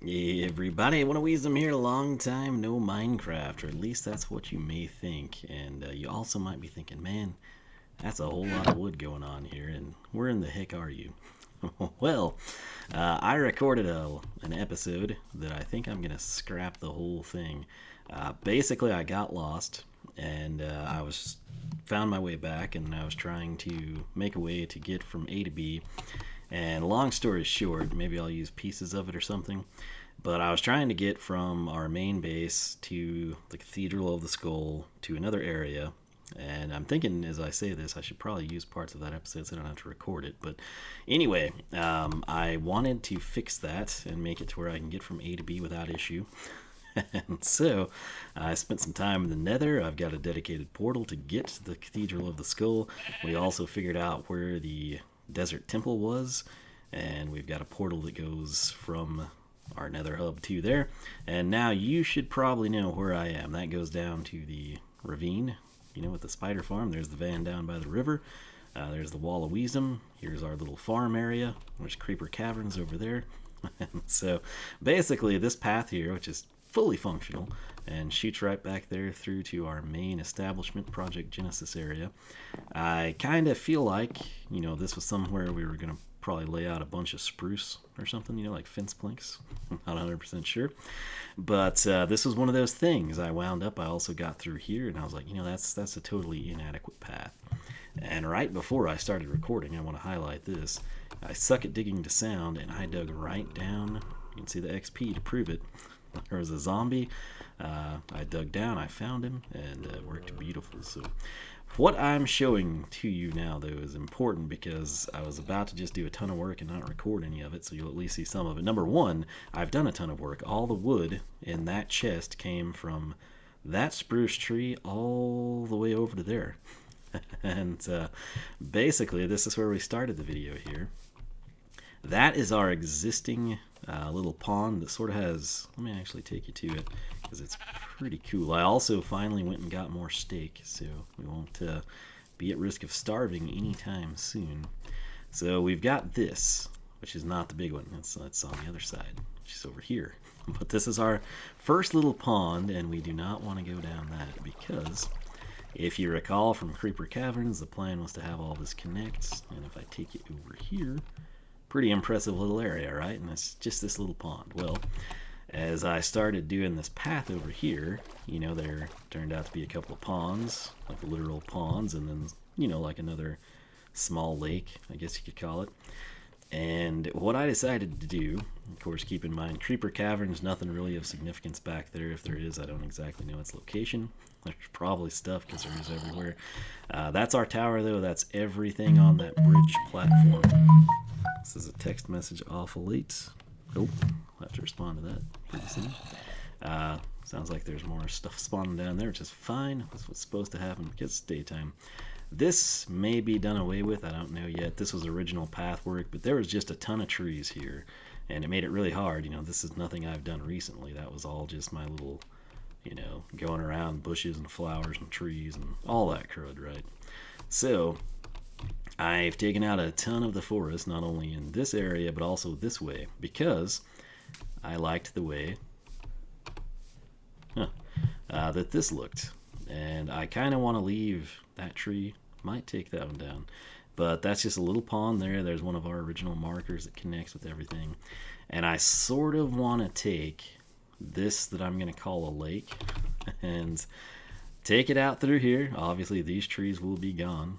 Hey everybody, One of Wiisdom here. Long time no Minecraft, or at least that's what you may think. And you also might be thinking, man, that's a whole lot of wood going on here, and where in the heck are you? Well, I recorded an episode that I think I'm going to scrap the whole thing. Basically, I got lost, and I was found my way back, and I was trying to make a way to get from A to B. And long story short, maybe I'll use pieces of it or something. But I was trying to get from our main base to the Cathedral of the Skull to another area. And I'm thinking as I say this, I should probably use parts of that episode so I don't have to record it. But anyway, I wanted to fix that and make it to where I can get from A to B without issue. And so I spent some time in the Nether. I've got a dedicated portal to get to the Cathedral of the Skull. We also figured out where the Desert Temple was, and we've got a portal that goes from our Nether hub to there. And now you should probably know where I am. That goes down to the ravine, with the spider farm. There's the van down by the river. There's the Wall of Wiisdom. Here's our little farm area. There's Creeper Caverns over there. And so basically this path here, which is fully functional and shoots right back there through to our main establishment, Project Genesis area. I kind of feel like, this was somewhere we were going to probably lay out a bunch of spruce or something, like fence planks. I'm not 100% sure. But this was one of those things. I also got through here, and I was like, that's a totally inadequate path. And right before I started recording, I want to highlight this. I suck at digging to sound, and I dug right down. You can see the XP to prove it. There was a zombie. I dug down, I found him, and it worked beautiful. So what I'm showing to you now, though, is important because I was about to just do a ton of work and not record any of it, so you'll at least see some of it. Number one, I've done a ton of work. All the wood in that chest came from that spruce tree all the way over to there. And basically, this is where we started the video here. That is our existing little pond that sort of has... Let me actually take you to it because it's pretty cool. I also finally went and got more steak, so we won't be at risk of starving anytime soon. So we've got this, which is not the big one. It's on the other side, which is over here. But this is our first little pond, and we do not want to go down that because... If you recall from Creeper Caverns, the plan was to have all this connect, and if I take it over here, pretty impressive little area, right? And it's just this little pond. Well, as I started doing this path over here, there turned out to be a couple of ponds, like literal ponds, and then, like another small lake, I guess you could call it. And what I decided to do, of course, keep in mind, Creeper Caverns, nothing really of significance back there. If there is, I don't exactly know its location. There's probably stuff because there is everywhere. That's our tower, though. That's everything on that bridge platform. This is a text message awful late. Oh, I'll have to respond to that pretty soon. Sounds like there's more stuff spawning down there, which is fine. That's what's supposed to happen because it's daytime. This may be done away with. I don't know yet. This was original path work, but there was just a ton of trees here, and it made it really hard. This is nothing I've done recently. That was all just my little... going around bushes and flowers and trees and all that crud, right? So, I've taken out a ton of the forest, not only in this area, but also this way, because I liked the way that this looked. And I kind of want to leave that tree. Might take that one down. But that's just a little pond there. There's one of our original markers that connects with everything. And I sort of want to take... this that I'm going to call a lake and take it out through here. Obviously these trees will be gone.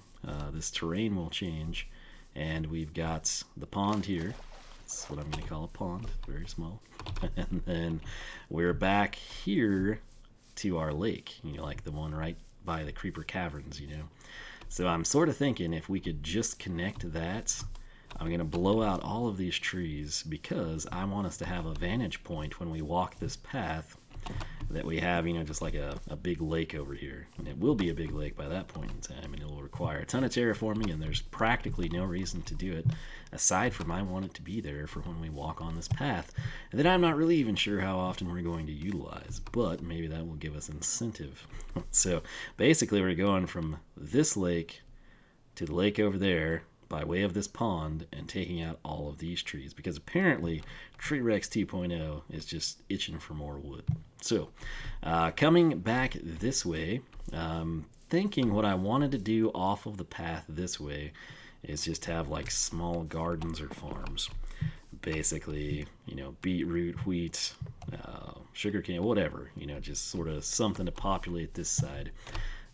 This terrain will change, and we've got the pond here. That's what I'm going to call a pond, very small. And then we're back here to our lake, like the one right by the Creeper Caverns. So I'm sort of thinking if we could just connect that. I'm going to blow out all of these trees because I want us to have a vantage point when we walk this path that we have, just like a big lake over here. And it will be a big lake by that point in time, and it will require a ton of terraforming, and there's practically no reason to do it aside from I want it to be there for when we walk on this path that I'm not really even sure how often we're going to utilize, but maybe that will give us incentive. So basically we're going from this lake to the lake over there, by way of this pond and taking out all of these trees, because apparently Tree Rex 2.0 is just itching for more wood. So coming back this way, thinking what I wanted to do off of the path this way is just have like small gardens or farms. Basically, you know, beetroot, wheat, sugarcane, whatever, you know, just sort of something to populate this side.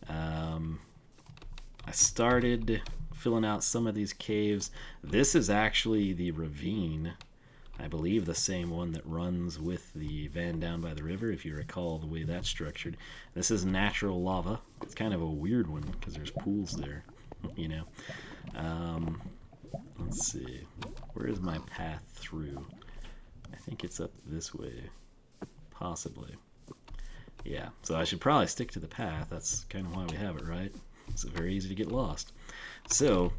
I started filling out some of these caves. This is actually the ravine, I believe the same one that runs with the van down by the river, if you recall the way that's structured. This is natural lava. It's kind of a weird one because there's pools there, you know. Let's see, where is my path through? I think it's up this way, possibly. Yeah, so I should probably stick to the path. That's kind of why we have it, right? It's very easy to get lost. So,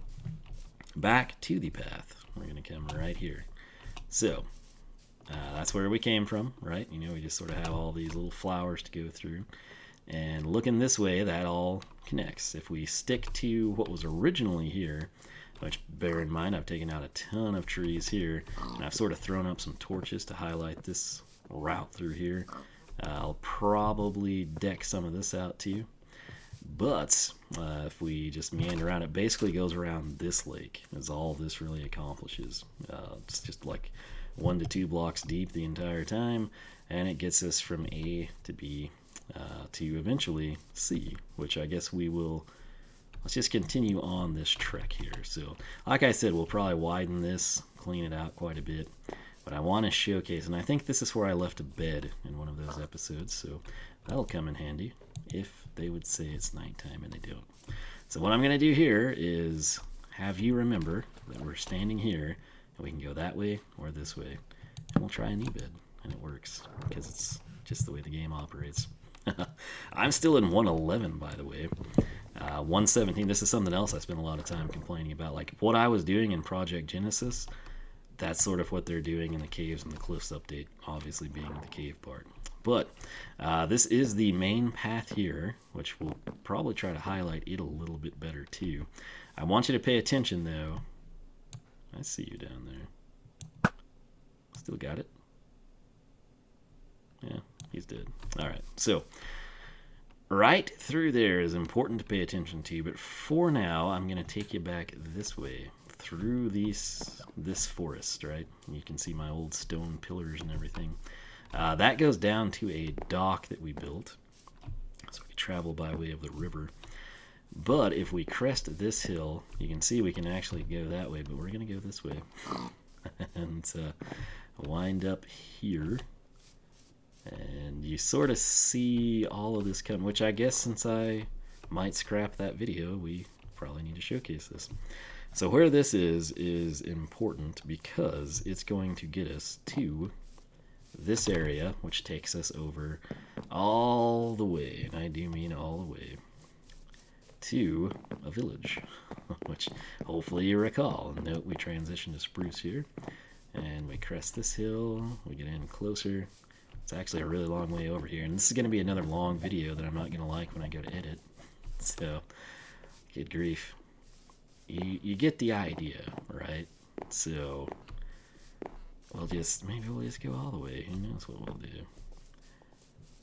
back to the path. We're going to come right here. So, that's where we came from, right? You know, we just sort of have all these little flowers to go through. And looking this way, that all connects. If we stick to what was originally here, which, bear in mind, I've taken out a ton of trees here, and I've sort of thrown up some torches to highlight this route through here. I'll probably deck some of this out too. But if we just meander around, it basically goes around this lake, is all this really accomplishes. It's just like 1 to 2 blocks deep the entire time, and it gets us from A to B to eventually C, which I guess we will... Let's just continue on this trek here. So, like I said, we'll probably widen this, clean it out quite a bit. But I want to showcase, and I think this is where I left a bed in one of those episodes, so that'll come in handy if they would say it's nighttime and they don't. So what I'm going to do here is have you remember that we're standing here, and we can go that way or this way. And we'll try a new bed, and it works, because it's just the way the game operates. I'm still in 111, by the way. 117, this is something else I spent a lot of time complaining about. Like, what I was doing in Project Genesis, that's sort of what they're doing in the Caves and the Cliffs update, obviously being the cave part. But this is the main path here, which we'll probably try to highlight it a little bit better too. I want you to pay attention, though. I see you down there. Still got it? Yeah, he's dead. All right, so... right through there is important to pay attention to, but for now, I'm going to take you back this way, through this forest, right? You can see my old stone pillars and everything. That goes down to a dock that we built, so we travel by way of the river. But if we crest this hill, you can see we can actually go that way, but we're going to go this way. And wind up here. And you sort of see all of this come, which I guess since I might scrap that video, we probably need to showcase this. So where this is important because it's going to get us to this area, which takes us over all the way, and I do mean all the way, to a village, which hopefully you recall. Note we transition to spruce here, and we crest this hill, we get in closer. It's actually a really long way over here, and this is going to be another long video that I'm not going to like when I go to edit. So, good grief. You get the idea, right? So, maybe we'll just go all the way. Who knows what we'll do?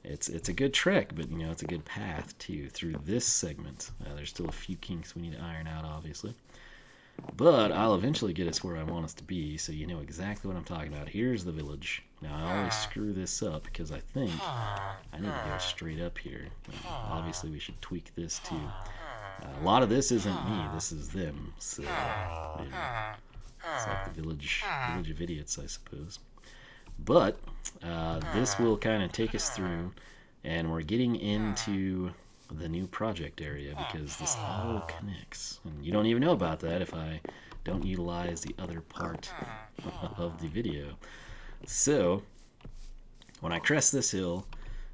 It's a good trek, but you know, it's a good path too through this segment. There's still a few kinks we need to iron out, obviously. But I'll eventually get us where I want us to be, so you know exactly what I'm talking about. Here's the village. Now, I always screw this up because I think I need to go straight up here. Obviously, we should tweak this too. A lot of this isn't me, this is them. So, you know, it's like the village of idiots, I suppose. But this will kind of take us through, and we're getting into the new project area because this all connects, and you don't even know about that if I don't utilize the other part of the video. So when I crest this hill,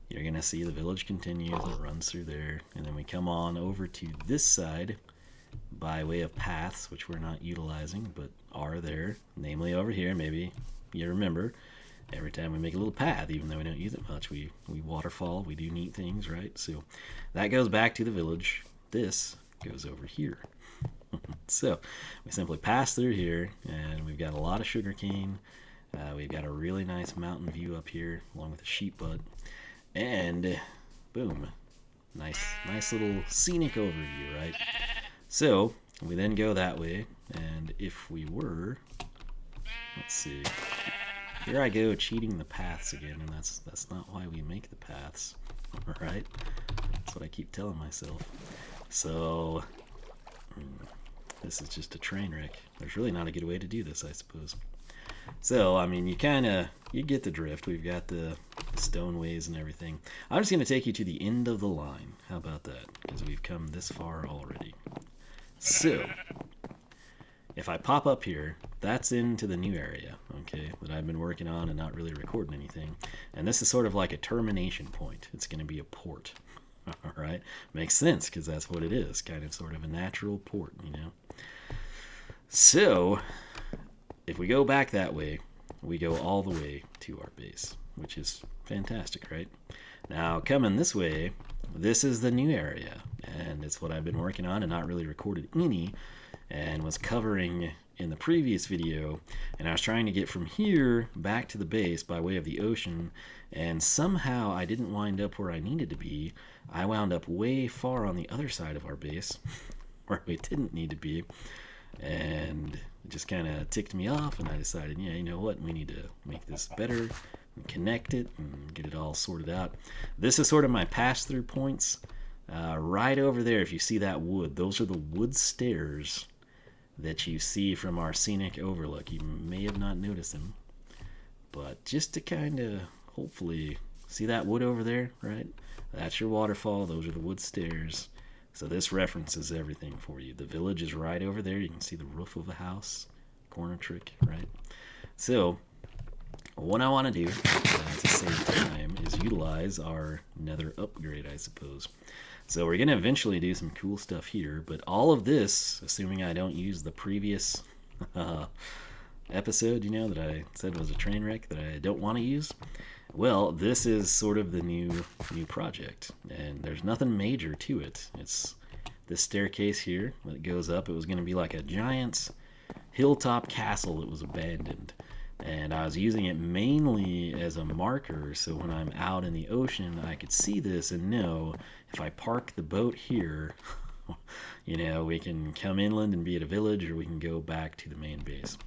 you're gonna see the village continues, it runs through there, and then we come on over to this side by way of paths, which we're not utilizing but are there, namely over here. Maybe you remember, every time we make a little path, even though we don't use it much, we waterfall, we do neat things, right? So that goes back to the village. This goes over here. So we simply pass through here, and we've got a lot of sugarcane. We've got a really nice mountain view up here, along with a sheep butt. And boom, nice little scenic overview, right? So we then go that way, and if we were, let's see, here I go cheating the paths again, and that's not why we make the paths, right? That's what I keep telling myself. So this is just a train wreck. There's really not a good way to do this, I suppose. So, I mean, you get the drift. We've got the stoneways and everything. I'm just going to take you to the end of the line. How about that? Because we've come this far already. So, if I pop up here, that's into the new area, okay, that I've been working on and not really recording anything. And this is sort of like a termination point. It's going to be a port. All right? Makes sense, because that's what it is. Kind of sort of a natural port, you know? So, if we go back that way, we go all the way to our base, which is fantastic, right? Now, coming this way, this is the new area, and it's what I've been working on and not really recorded any, and was covering in the previous video, and I was trying to get from here back to the base by way of the ocean, and somehow I didn't wind up where I needed to be. I wound up way far on the other side of our base, where we didn't need to be, and it just kind of ticked me off, and I decided, yeah, you know what, we need to make this better and connect it and get it all sorted out. This is sort of my pass-through points. Right over there, if you see that wood, those are the wood stairs that you see from our scenic overlook. You may have not noticed them, but just to kind of hopefully see that wood over there, right? That's your waterfall. Those are the wood stairs. So this references everything for you. The village is right over there. You can see the roof of the house, corner trick, right? So what I want to do to save time is utilize our nether upgrade, I suppose. So we're going to eventually do some cool stuff here, but all of this, assuming I don't use the previous episode, you know, that I said was a train wreck that I don't want to use, well, this is sort of the new project, and there's nothing major to it. It's this staircase here that goes up. It was going to be like a giant hilltop castle that was abandoned, and I was using it mainly as a marker, so when I'm out in the ocean, I could see this and know if I park the boat here, you know, we can come inland and be at a village, or we can go back to the main base.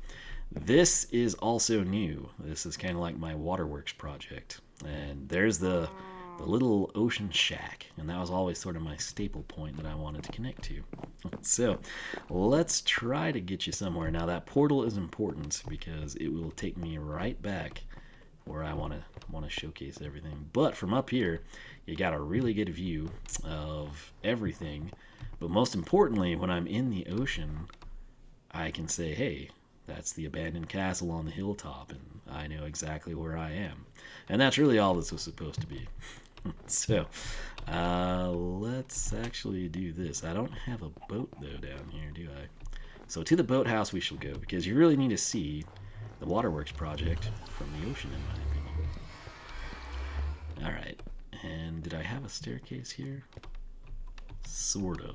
This is also new. This is kind of like my Waterworks project. And there's the little ocean shack. And that was always sort of my staple point that I wanted to connect to. So let's try to get you somewhere. Now that portal is important because it will take me right back where I want to showcase everything. But from up here, you got a really good view of everything. But most importantly, when I'm in the ocean, I can say, hey, that's the abandoned castle on the hilltop, and I know exactly where I am. And that's really all this was supposed to be. So, let's actually do this. I don't have a boat, though, down here, do I? So to the boathouse we shall go, because you really need to see the Waterworks project from the ocean, in my opinion. Alright, and did I have a staircase here? Sort of.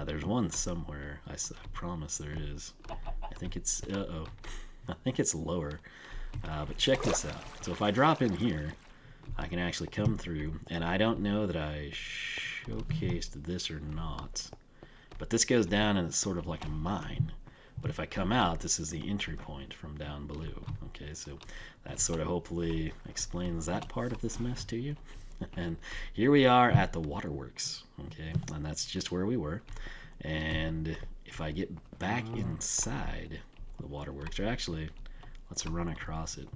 There's one somewhere. I promise there is. I think it's... I think it's lower. But check this out. So if I drop in here, I can actually come through. And I don't know that I showcased this or not. But this goes down and it's sort of like a mine. But if I come out, this is the entry point from down below. Okay, so that sort of hopefully explains that part of this mess to you. And here we are at the Waterworks, okay, and that's just where we were. And if I get back inside the Waterworks, or actually, let's run across it.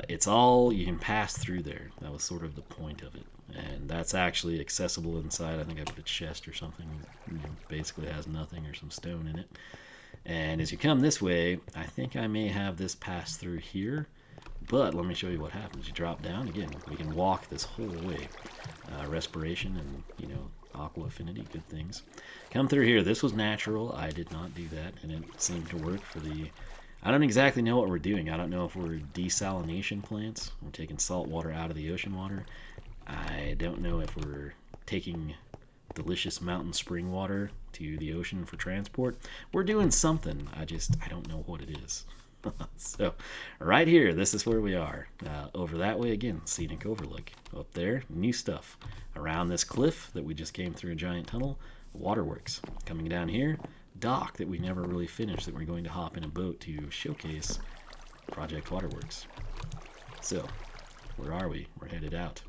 It's all, you can pass through there. That was sort of the point of it. And that's actually accessible inside. I think I put a chest or something, basically has nothing or some stone in it. And as you come this way, I think I may have this pass through here. But let me show you what happens. You drop down. Again, we can walk this whole way. Respiration and, aqua affinity, good things. Come through here. This was natural. I did not do that, and it seemed to work for the... I don't exactly know what we're doing. I don't know if we're desalination plants. We're taking salt water out of the ocean water. I don't know if we're taking delicious mountain spring water to the ocean for transport. We're doing something. I don't know what it is. So, right here, this is where we are. Over that way again, scenic overlook. Up there, new stuff. Around this cliff that we just came through a giant tunnel, Waterworks. Coming down here, dock that we never really finished that we're going to hop in a boat to showcase Project Waterworks. So, where are we? We're headed out.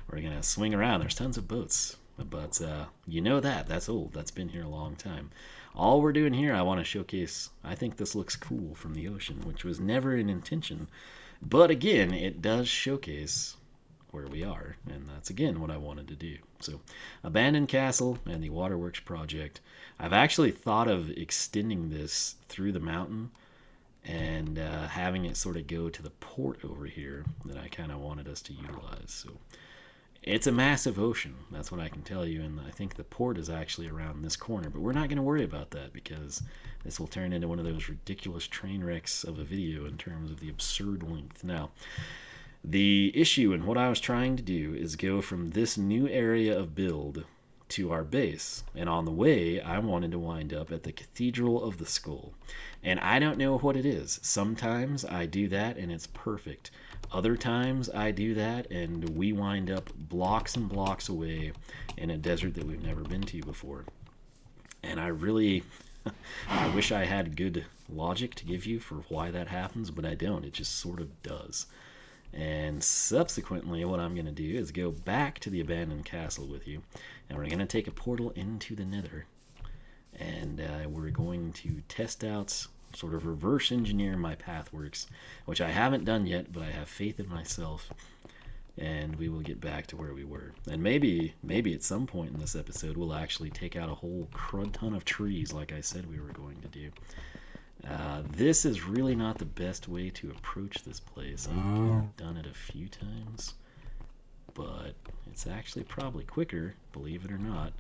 We're going to swing around. There's tons of boats. But you know that's old. That's been here a long time. All we're doing here, I want to showcase, I think this looks cool from the ocean, which was never an intention. But again, it does showcase where we are, and that's again what I wanted to do. So, Abandoned Castle and the Waterworks project. I've actually thought of extending this through the mountain and having it sort of go to the port over here that I kind of wanted us to utilize. So, it's a massive ocean, that's what I can tell you, and I think the port is actually around this corner, but we're not going to worry about that because this will turn into one of those ridiculous train wrecks of a video in terms of the absurd length. Now, the issue and what I was trying to do is go from this new area of build to our base, and on the way, I wanted to wind up at the Cathedral of the Skull, and I don't know what it is. Sometimes I do that and it's perfect. Other times I do that and we wind up blocks and blocks away in a desert that we've never been to before. And I really, I wish I had good logic to give you for why that happens, but I don't. It just sort of does. And subsequently, what I'm going to do is go back to the abandoned castle with you, and we're going to take a portal into the nether, and we're going to test out, sort of reverse engineer my pathworks, which I haven't done yet, but I have faith in myself, and we will get back to where we were. And maybe at some point in this episode, we'll actually take out a whole crud ton of trees like I said we were going to do. This is really not the best way to approach this place. I've done it a few times, but it's actually probably quicker, believe it or not,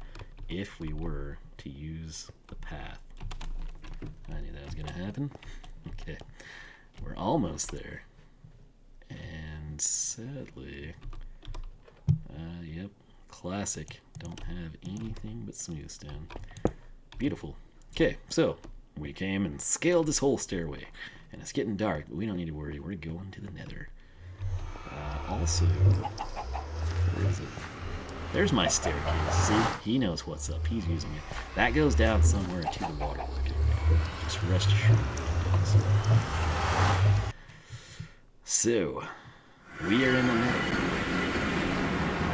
if we were to use the path. I knew that was going to happen. Okay, we're almost there. And sadly, yep, classic. Don't have anything but smooth stone. Beautiful. Okay, so we came and scaled this whole stairway, and it's getting dark, but we don't need to worry. We're going to the nether. Also, where is it? There's my staircase. See? He knows what's up. He's using it. That goes down somewhere to the waterwork area. Just rest assured that it does. So, we are in the nether.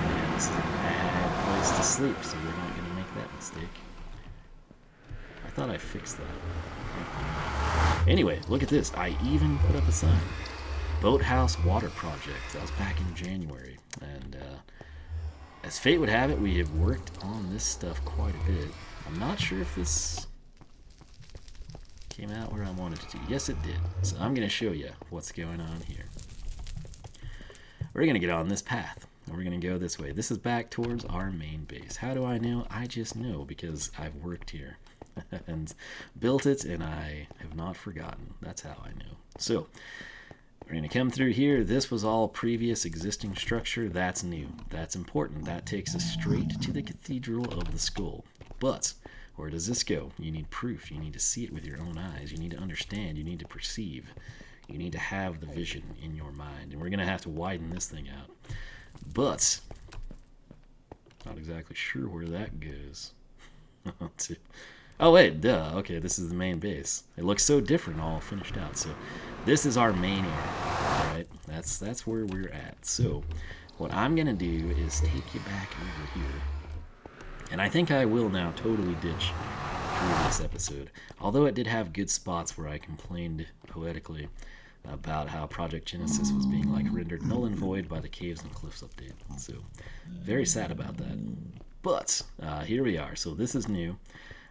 And this is a bad place to sleep, so we're not going to make that mistake. I thought I fixed that. Anyway, look at this. I even put up a sign. Boathouse Water Project. That was back in January. And as fate would have it, we have worked on this stuff quite a bit. I'm not sure if this came out where I wanted it to. Yes, it did. So I'm going to show you what's going on here. We're going to get on this path, and we're going to go this way. This is back towards our main base. How do I know? I just know because I've worked here and built it, and I have not forgotten. That's how I know. So we're going to come through here. This was all previous existing structure. That's new. That's important. That takes us straight to the Cathedral of the Skull. But where does this go? You need proof. You need to see it with your own eyes. You need to understand. You need to perceive. You need to have the vision in your mind. And we're going to have to widen this thing out. But not exactly sure where that goes. Oh, wait, duh. Okay, this is the main base. It looks so different all finished out. So this is our main area, all right? That's where we're at. So what I'm going to do is take you back over here. And I think I will now totally ditch through this episode. Although it did have good spots where I complained poetically about how Project Genesis was being like rendered null and void by the Caves and Cliffs update. So very sad about that. But here we are. So this is new.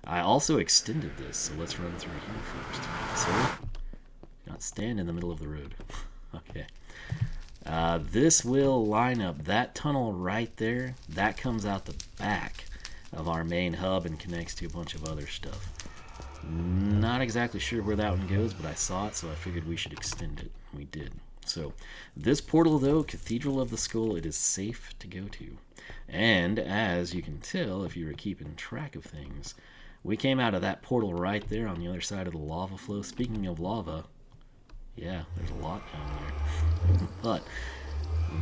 I also extended this, so let's run through here first. So, not stand in the middle of the road. Okay. This will line up that tunnel right there. That comes out the back of our main hub and connects to a bunch of other stuff. Not exactly sure where that one goes, but I saw it, so I figured we should extend it. We did. So this portal, though, Cathedral of the Skull, it is safe to go to. And as you can tell, if you were keeping track of things, we came out of that portal right there on the other side of the lava flow. Speaking of lava, yeah, there's a lot down there. But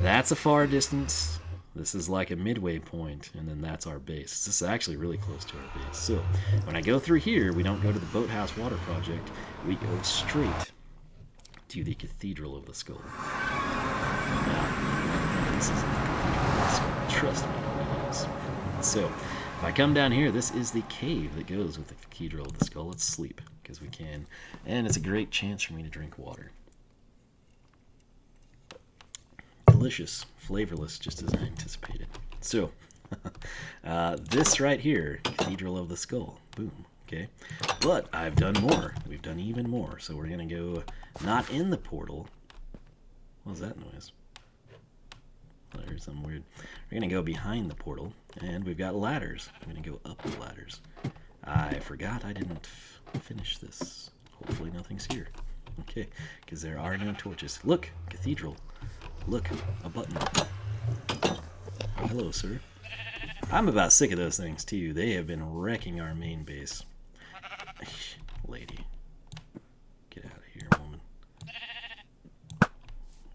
that's a far distance. This is like a midway point, and then that's our base. This is actually really close to our base. So when I go through here, we don't go to the Boathouse Water Project. We go straight to the Cathedral of the Skull. Now, this isn't the Cathedral of the Skull. Trust me, it is. So if I come down here, this is the cave that goes with the Cathedral of the Skull. Let's sleep, because we can. And it's a great chance for me to drink water. Delicious, flavorless, just as I anticipated. So, this right here, Cathedral of the Skull. Boom. Okay. But I've done more. We've done even more. So we're going to go not in the portal. What was that noise? I heard something weird. We're going to go behind the portal, and we've got ladders. I'm going to go up the ladders. I forgot I didn't finish this. Hopefully nothing's here. Okay, because there are no torches. Look, Cathedral. Look, a button. Hello, sir. I'm about sick of those things, too. They have been wrecking our main base. Lady. Get out of here, woman.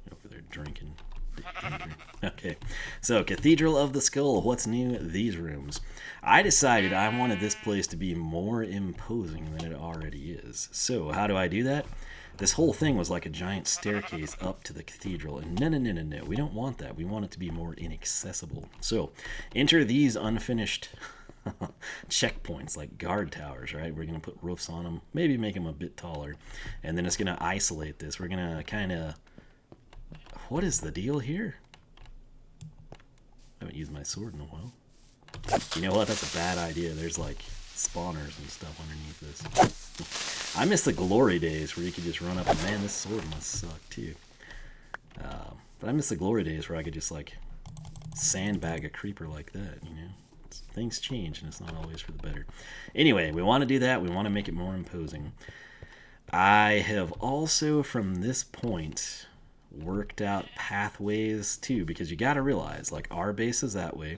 Over there drinking. Okay, so Cathedral of the Skull. What's new? These rooms. I decided I wanted this place to be more imposing than it already is. So how do I do that? This whole thing was like a giant staircase up to the cathedral, and no, we don't want that. We want it to be more inaccessible. So enter these unfinished checkpoints, like guard towers, right? We're going to put roofs on them, maybe make them a bit taller, and then it's going to isolate this. We're going to kind of... What is the deal here? I haven't used my sword in a while. You know what? That's a bad idea. There's like spawners and stuff underneath this. I miss the glory days where you could just run up and, man, this sword must suck too. But I miss the glory days where I could just like sandbag a creeper like that, you know? Things change and it's not always for the better. Anyway, we want to do that. We want to make it more imposing. I have also, from this point, worked out pathways too, because you got to realize, like, our base is that way,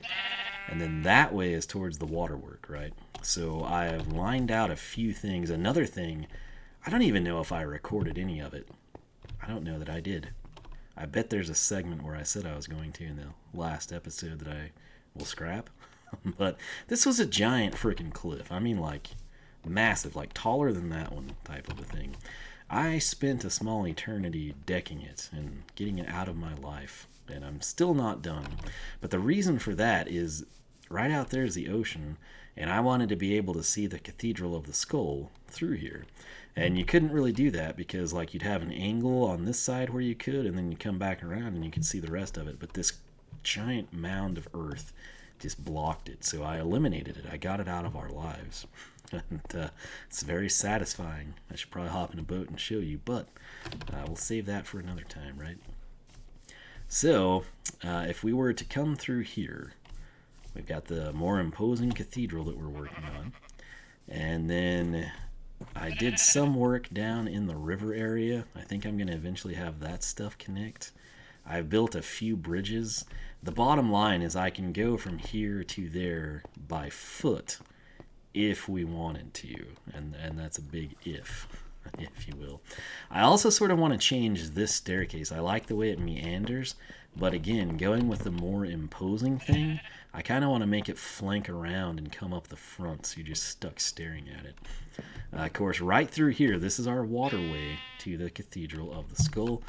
and then that way is towards the waterwork, right? So I have lined out a few things. Another thing, I don't even know if I recorded any of it. I don't know that I did. I bet there's a segment where I said I was going to in the last episode that I will scrap. But this was a giant freaking cliff. I mean, like, massive, like taller than that one type of a thing. I spent a small eternity decking it and getting it out of my life, and I'm still not done. But the reason for that is right out there is the ocean, and I wanted to be able to see the Cathedral of the Skull through here. And you couldn't really do that because, like, you'd have an angle on this side where you could, and then you come back around and you could see the rest of it. But this giant mound of earth just blocked it, so I eliminated it. I got it out of our lives. And it's very satisfying. I should probably hop in a boat and show you, but we'll save that for another time, right? So, if we were to come through here, we've got the more imposing cathedral that we're working on. And then I did some work down in the river area. I think I'm going to eventually have that stuff connect. I've built a few bridges. The bottom line is I can go from here to there by foot if we wanted to, and that's a big if you will. I also sort of want to change this staircase. I like the way it meanders, but again, going with the more imposing thing, I kind of want to make it flank around and come up the front so you're just stuck staring at it. Of course, right through here, this is our waterway to the Cathedral of the Skull.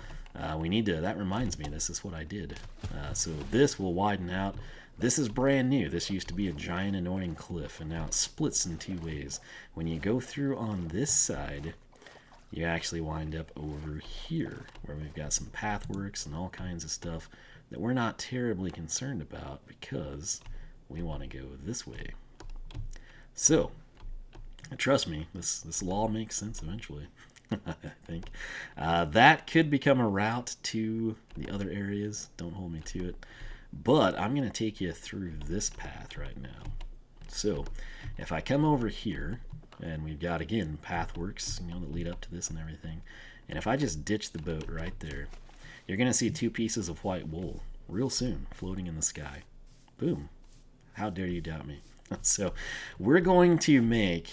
We need to, that reminds me, this is what I did. So this will widen out. This is brand new. This used to be a giant annoying cliff, and now it splits in two ways. When you go through on this side, you actually wind up over here, where we've got some pathworks and all kinds of stuff that we're not terribly concerned about because we want to go this way. So, trust me, this will all make sense eventually. I think. That could become a route to the other areas. Don't hold me to it. But I'm going to take you through this path right now. So, if I come over here, and we've got, again, pathworks, you know, that lead up to this and everything. And if I just ditch the boat right there, you're going to see 2 pieces of white wool real soon floating in the sky. Boom. How dare you doubt me? So we're going to make,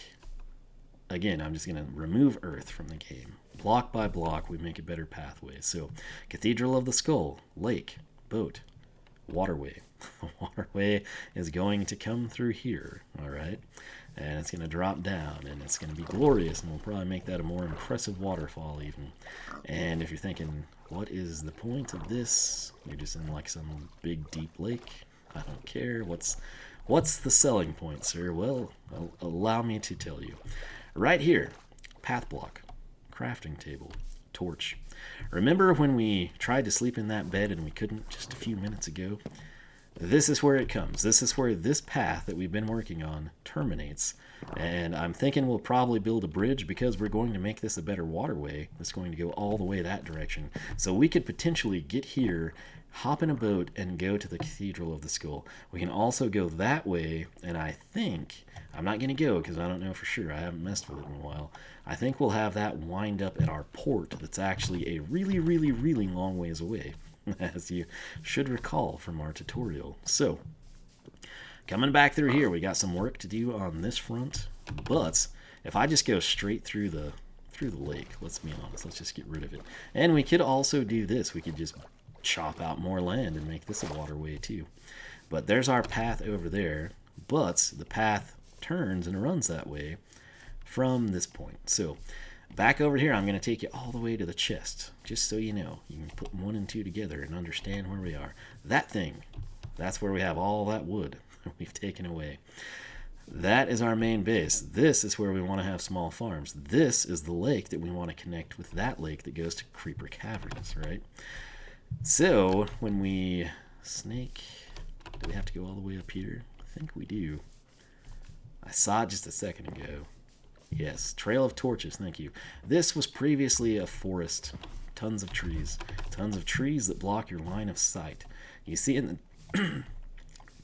again, I'm just going to remove earth from the game. Block by block, we make a better pathway. So Cathedral of the Skull, lake, boat, waterway. The waterway is going to come through here, all right? And it's going to drop down, and it's going to be glorious, and we'll probably make that a more impressive waterfall even. And if you're thinking, what is the point of this? You're just in like some big deep lake. I don't care. What's the selling point, sir? Well, allow me to tell you. Right here, path block, crafting table, torch. Remember when we tried to sleep in that bed and we couldn't just a few minutes ago? This is where it comes. This is where this path that we've been working on terminates. And I'm thinking we'll probably build a bridge because we're going to make this a better waterway. It's going to go all the way that direction. So we could potentially get here, hop in a boat, and go to the Cathedral of the Skull. We can also go that way, and I think, I'm not going to go because I don't know for sure. I haven't messed with it in a while. I think we'll have that wind up at our port that's actually a really, really, really long ways away, as you should recall from our tutorial. So, coming back through here, we got some work to do on this front, but if I just go straight through the lake, let's be honest, let's just get rid of it. And we could also do this. We could just chop out more land and make this a waterway too. But there's our path over there, but the path turns and runs that way from this point. So back over here, I'm going to take you all the way to the chest, just so you know. You can put 1 and 2 together and understand where we are. That thing, that's where we have all that wood we've taken away. That is our main base. This is where we want to have small farms. This is the lake that we want to connect with that lake that goes to Creeper Caverns, right? So when we snake, do we have to go all the way up here? I think we do. I saw it just a second ago. Yes, Trail of Torches, thank you. This was previously a forest. Tons of trees. Tons of trees that block your line of sight. You see in the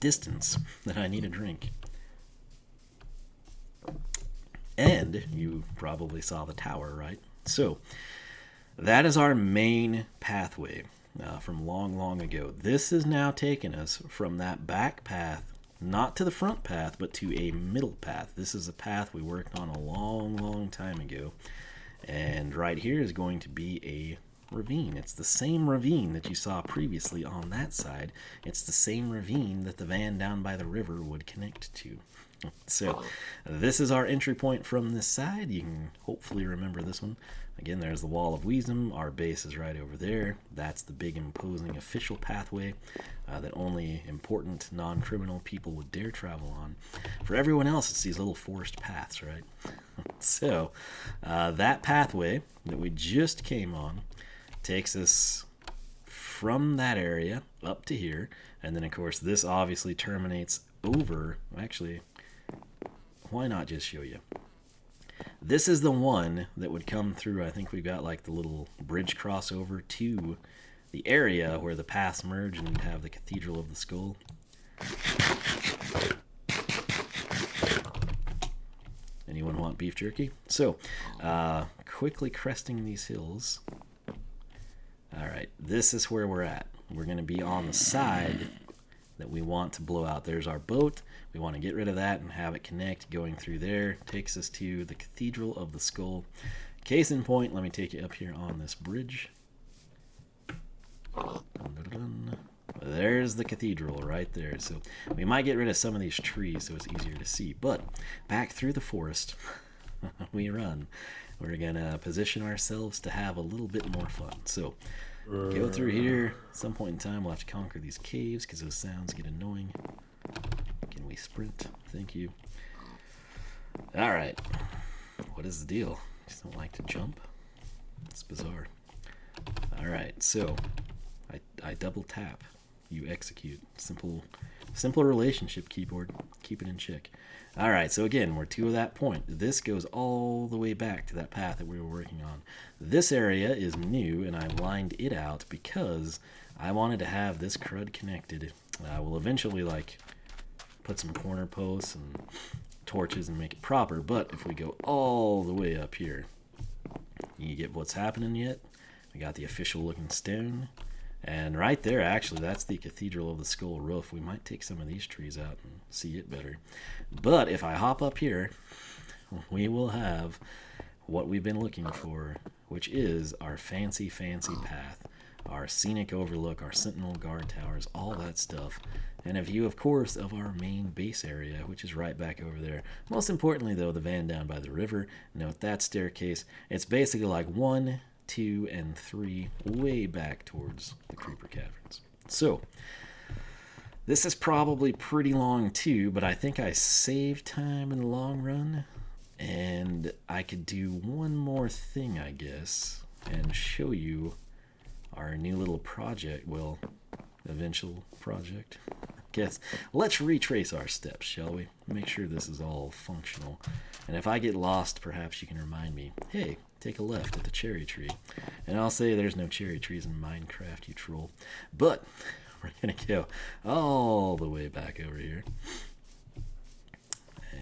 distance that I need a drink. And you probably saw the tower, right? So, that is our main pathway from long, long ago. This has now taken us from that back path, not to the front path, but to a middle path. This is a path we worked on a long, long time ago. And right here is going to be a ravine. It's the same ravine that you saw previously on that side. It's the same ravine that the van down by the river would connect to. So this is our entry point from this side. You can hopefully remember this one. Again, there's the Wall of Wiisdom. Our base is right over there. That's the big imposing official pathway that only important non-criminal people would dare travel on. For everyone else, it's these little forest paths, right? So that pathway that we just came on takes us from that area up to here. And then, of course, this obviously terminates over. Actually, why not just show you? This is the one that would come through. I think we've got like the little bridge crossover to the area where the paths merge and have the Cathedral of the Skull. Anyone want beef jerky? So, quickly cresting these hills. All right, this is where we're at. We're going to be on the side that we want to blow out. There's our boat. We want to get rid of that and have it connect going through there. Takes us to the Cathedral of the Skull. Case in point, let me take you up here on this bridge. There's the cathedral right there. So we might get rid of some of these trees so it's easier to see. But back through the forest we run. We're going to position ourselves to have a little bit more fun. So go through here. At some point in time, we'll have to conquer these caves because those sounds get annoying. Can we sprint? Thank you. All right. What is the deal? Just don't like to jump. It's bizarre. All right. So I double tap. You execute. Simple relationship keyboard. Keep it in check. All right. So again, we're to that point. This goes all the way back to that path that we were working on. This area is new, and I lined it out because I wanted to have this crud connected. We'll eventually put some corner posts and torches and make it proper. But if we go all the way up here, you get what's happening yet? We got the official looking stone. And right there, actually, that's the Cathedral of the Skull roof. We might take some of these trees out and see it better. But if I hop up here, we will have what we've been looking for, which is our fancy, fancy path, our scenic overlook, our sentinel guard towers, all that stuff. And a view, of course, of our main base area, which is right back over there. Most importantly, though, the van down by the river. Note that staircase. It's basically like 1, 2, and 3 way back towards the Creeper Caverns. So, this is probably pretty long too, but I think I saved time in the long run. And I could do one more thing, I guess, and show you our new little project. Well, eventual project, I guess. Let's retrace our steps, shall we? Make sure this is all functional. And if I get lost, perhaps you can remind me, hey, take a left at the cherry tree. And I'll say there's no cherry trees in Minecraft, you troll. But we're going to go all the way back over here.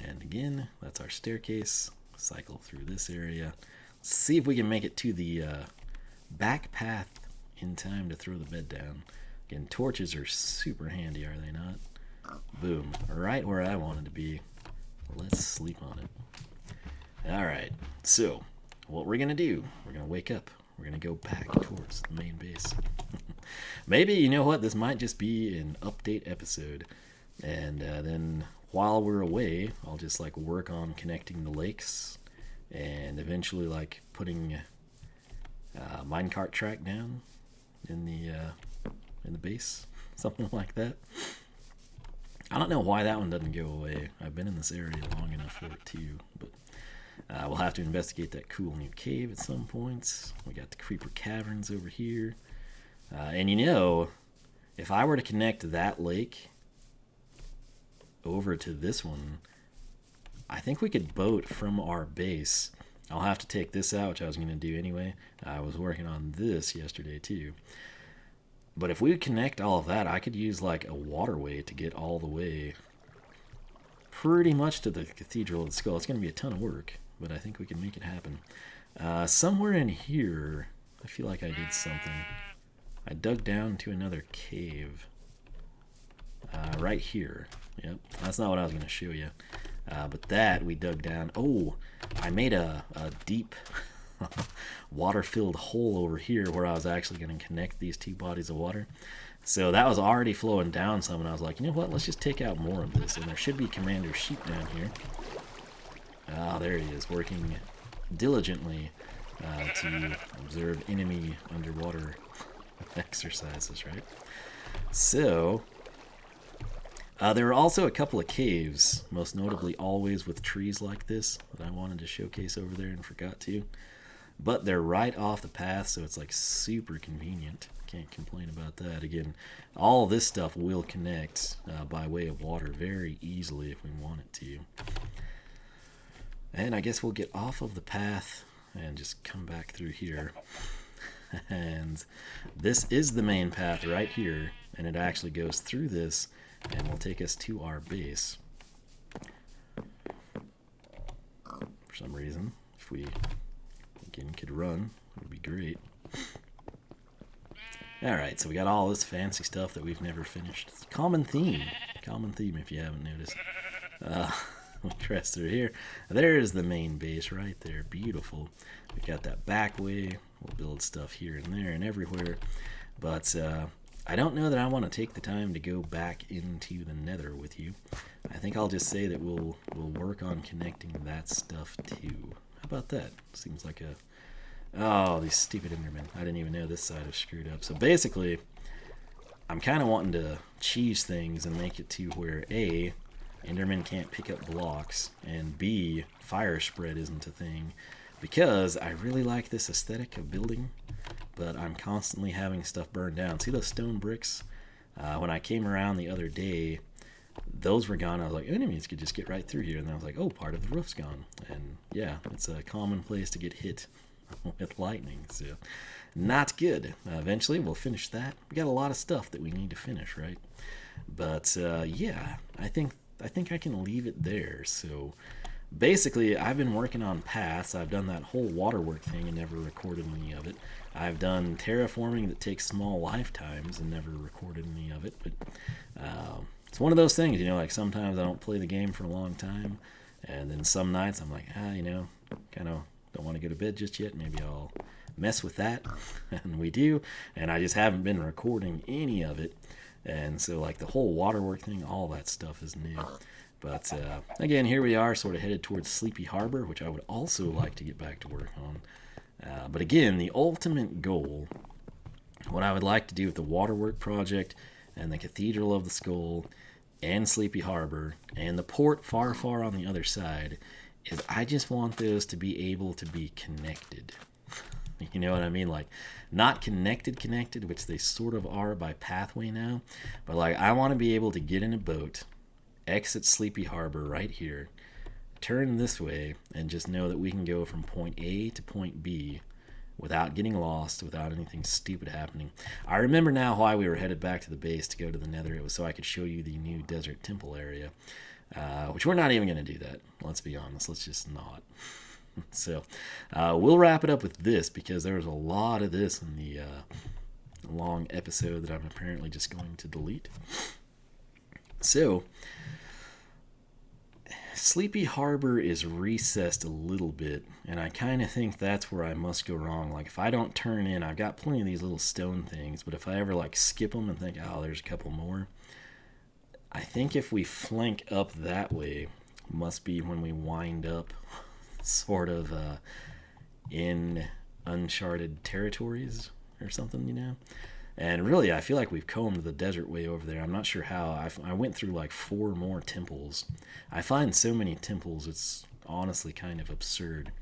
And again, that's our staircase. Cycle through this area. Let's see if we can make it to the back path in time to throw the bed down. Again, torches are super handy, are they not? Boom. Right where I wanted to be. Let's sleep on it. Alright, so what we're going to do, we're going to wake up. We're going to go back towards the main base. Maybe, you know what, this might just be an update episode. And then while we're away, I'll just like work on connecting the lakes and eventually like putting a minecart track down in the base, something like that. I don't know why that one doesn't go away. I've been in this area long enough for it too, but we'll have to investigate that cool new cave at some points. We got the Creeper Caverns over here, and you know, if I were to connect that lake over to this one, I think we could boat from our base. I'll have to take this out, which I was going to do anyway. I was working on this yesterday too. But if we connect all of that, I could use like a waterway to get all the way pretty much to the Cathedral of the Skull. It's going to be a ton of work, but I think we can make it happen. Somewhere in here, I feel like I did something. I dug down to another cave. Right here. Yep, that's not what I was going to show you. But that we dug down. Oh, I made a deep water-filled hole over here where I was actually going to connect these two bodies of water. So that was already flowing down some, and I was like, you know what, let's just take out more of this. And there should be Commander Sheep down here. Ah, there he is, working diligently to observe enemy underwater exercises, right? So there are also a couple of caves, most notably always with trees like this, that I wanted to showcase over there and forgot to. But they're right off the path, so it's like super convenient. Can't complain about that. Again, all this stuff will connect by way of water very easily if we want it to. And I guess we'll get off of the path and just come back through here. And this is the main path right here, and it actually goes through this and will take us to our base. For some reason, if we again could run, it would be great. Alright, so we got all this fancy stuff that we've never finished. It's a common theme if you haven't noticed. We'll crest through here. There's the main base right there, beautiful. We got that back way. We'll build stuff here and there and everywhere. But I don't know that I want to take the time to go back into the nether with you. I think I'll just say that we'll work on connecting that stuff too. How about that? Seems like a... Oh, these stupid Endermen. I didn't even know this side was screwed up. So basically, I'm kind of wanting to cheese things and make it to where A, Endermen can't pick up blocks, and B, fire spread isn't a thing. Because I really like this aesthetic of building, but I'm constantly having stuff burned down. See those stone bricks? When I came around the other day, those were gone. I was like, enemies could just get right through here. And I was like, oh, part of the roof's gone. And yeah, it's a common place to get hit with lightning. So not good. Eventually, we'll finish that. We got a lot of stuff that we need to finish, right? But yeah, I think I can leave it there. So basically, I've been working on paths. I've done that whole Waterwork thing and never recorded any of it. I've done terraforming that takes small lifetimes and never recorded any of it, but it's one of those things, you know, like sometimes I don't play the game for a long time, and then some nights I'm like, you know, kind of don't want to go to bed just yet. Maybe I'll mess with that, and we do, and I just haven't been recording any of it, and so like the whole Waterworks thing, all that stuff is new. But again, here we are, sort of headed towards Sleepy Harbor, which I would also like to get back to work on. But again, the ultimate goal, what I would like to do with the Waterworks project and the Cathedral of the Skull and Sleepy Harbor and the port far, far on the other side, is I just want those to be able to be connected. You know what I mean? Like, not connected, which they sort of are by pathway now, but like I want to be able to get in a boat, exit Sleepy Harbor right here, turn this way, and just know that we can go from point A to point B without getting lost, without anything stupid happening. I remember now why we were headed back to the base to go to the Nether. It was so I could show you the new desert temple area, which we're not even going to do that. Let's be honest. Let's just not. So we'll wrap it up with this, because there was a lot of this in the long episode that I'm apparently just going to delete. So Sleepy Harbor is recessed a little bit, and I kind of think that's where I must go wrong. Like, if I don't turn in, I've got plenty of these little stone things, but if I ever like skip them and think, oh, there's a couple more, I think if we flank up that way, must be when we wind up sort of in uncharted territories or something, you know? And really, I feel like we've combed the desert way over there. I'm not sure how. I went through like 4 more temples. I find so many temples, it's honestly kind of absurd.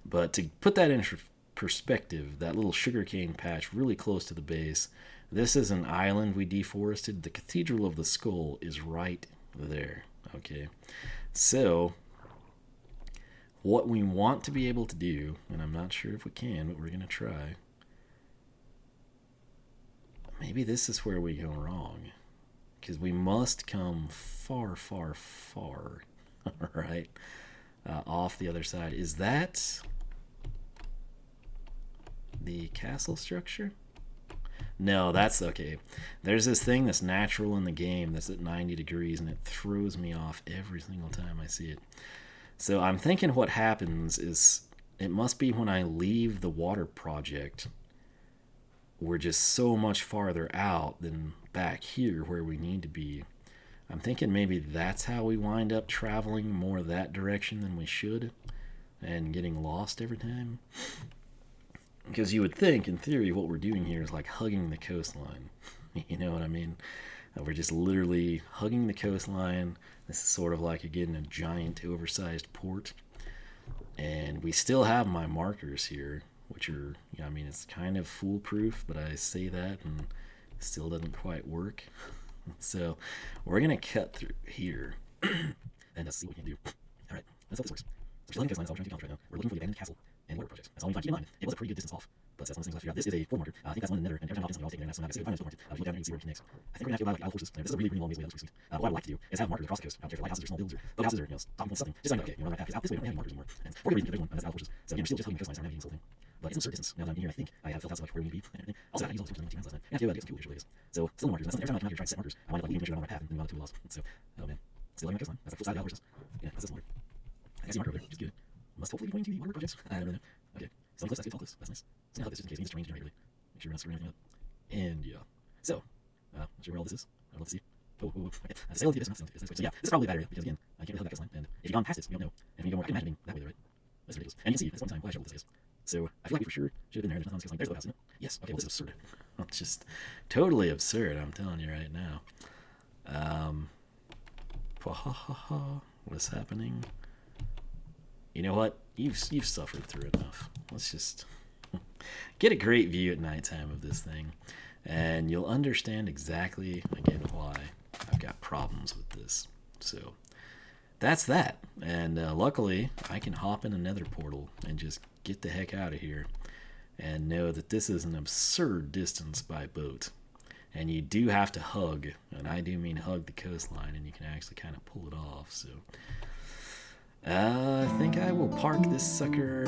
But to put that in perspective, that little sugarcane patch really close to the base, this is an island we deforested. The Cathedral of the Skull is right there, okay? So what we want to be able to do, and I'm not sure if we can, but we're going to try. Maybe this is where we go wrong, because we must come far, far, far, right, off the other side. Is that the castle structure? No, that's okay. There's this thing that's natural in the game that's at 90 degrees, and it throws me off every single time I see it. So I'm thinking what happens is it must be when I leave the water project, we're just so much farther out than back here where we need to be. I'm thinking maybe that's how we wind up traveling more that direction than we should and getting lost every time. Because you would think, in theory, what we're doing here is like hugging the coastline. You know what I mean? We're just literally hugging the coastline. This is sort of like, again, a giant oversized port. And we still have my markers here, which are, you know, I mean, it's kind of foolproof, but I say that and it still doesn't quite work. So we're going to cut through here and see what we can do. All right, let's hope this works. So we're still on the coastline, that's all we're trying to accomplish right now. We're looking for the abandoned castle and water projects. That's all we find. Keep in mind, it was a pretty good distance off, but that's one of the things I figured out. This is a port marker. I think that's one in the Nether, and every time I hop in something, I'll take it, and that's something I find a port marker. You look down there, you can see where it connects. I think we're going to have to go by like Isle Horses. This is a really, really long ways away. That looks pretty sweet. What I would like to do is have markers across the coast. I don't care for lighthouses or small buildings or boat houses or, you know, stopping points, something. Just so I know, okay, you know, right path, because out this way we don't have any markers anymore. And for good reason, there's one, and that's Isle Horses. So again, we're still just hugging the coastline, so I'm navigating this whole thing. But it's an absurd distance. Now that I'm here, I think I have filled out so much where we need to be and everything. Also, I used all the tools last night. And I have to go get some cool visual ideas. So still no markers. That's something every time I come out here trying to set markers, I wind up like leading pictures on my path and then on the tool lost. So, oh man. Still hugging the coastline. That's the full side of Isle Horses. Yeah, that's this marker. I see a marker over there, which is good. Must hopefully be going to the water projects. I don't know. Okay. So close, that's good, close. That's nice. So now hug this just in case we need to terrain generate really. Make sure we're not screwing anything up. And yeah. So, not sure where all this is. I'd love to see. Okay. Sail into this. So yeah, this is probably a bad area because again, I can't really hug that coastline. And if you've gone past it, you don't know. And when you go more, I can imagine being that way, right? That's ridiculous. And you can see, this one time, why I shoveled this is. So I feel like we for sure should have been there. There's nothing on this coastline. There's the house, isn't it? Yes. Okay, well, this is absurd. It's just totally absurd, I'm telling you right now. What's happening? You know what? You've suffered through enough. Let's just get a great view at nighttime of this thing, and you'll understand exactly, again, why I've got problems with this. So that's that. And luckily, I can hop in another portal and just get the heck out of here and know that this is an absurd distance by boat. And you do have to hug, and I do mean hug the coastline, and you can actually kind of pull it off. So I think I will park this sucker.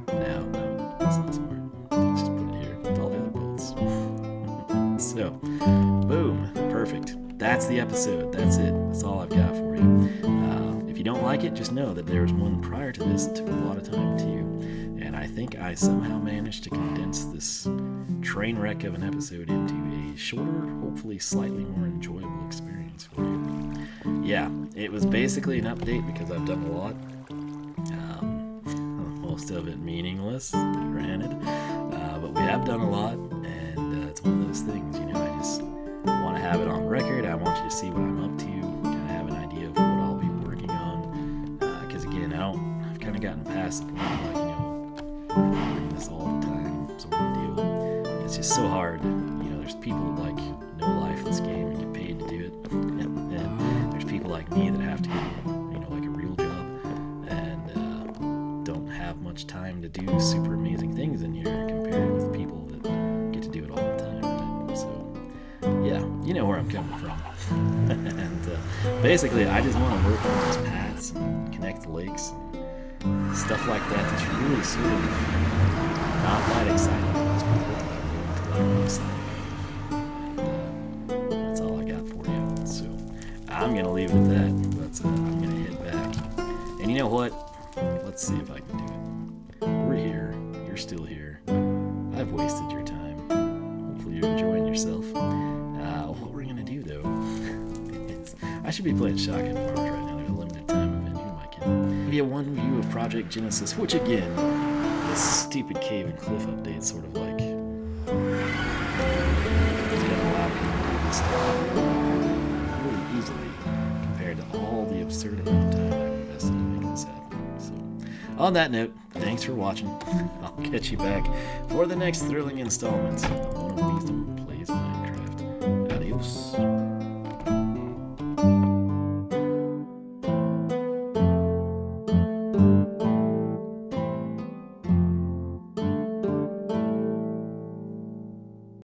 No, it's not smart. Let's just put it here with all the other bolts. So, boom, perfect. That's the episode. That's it. That's all I've got for you. If you don't like it, just know that there was one prior to this that took a lot of time too. And I think I somehow managed to condense this train wreck of an episode into a shorter, hopefully slightly more enjoyable experience for you. Yeah, it was basically an update because I've done a lot. Most of it meaningless, granted. But we have done a lot, and it's one of those things, I just want to have it on record. I want you to see what I'm up to, kind of have an idea of what I'll be working on. Because again, I've kind of gotten past the point of recording this all the time sort of deal. It's just so hard. There's people like no life in this game and get paid to do it. And there's people like me that have to get, like a real job and don't have much time to do super amazing things in here compared with people that get to do it all the time, right? So, yeah, you know where I'm coming from. And basically, I just want to work on those paths and connect the lakes and stuff like that. That's really sort of not that exciting to most people. That's all I got for you. So I'm gonna leave it at that, but I'm gonna head back. And you know what? Let's see if I can do it. We're here. You're still here. I've wasted your time. Hopefully you're enjoying yourself. What we're gonna do though? I should be playing Shotgun Farms right now. There's a limited time event. Who am I kidding? Maybe a one view of Project Genesis, which again, this stupid cave and cliff update sort of like. Really easily compared to all the absurd amount of time I've invested in making this happen. So, on that note, thanks for watching. I'll catch you back for the next thrilling installment of One of Wiisdom Plays Minecraft. Adios.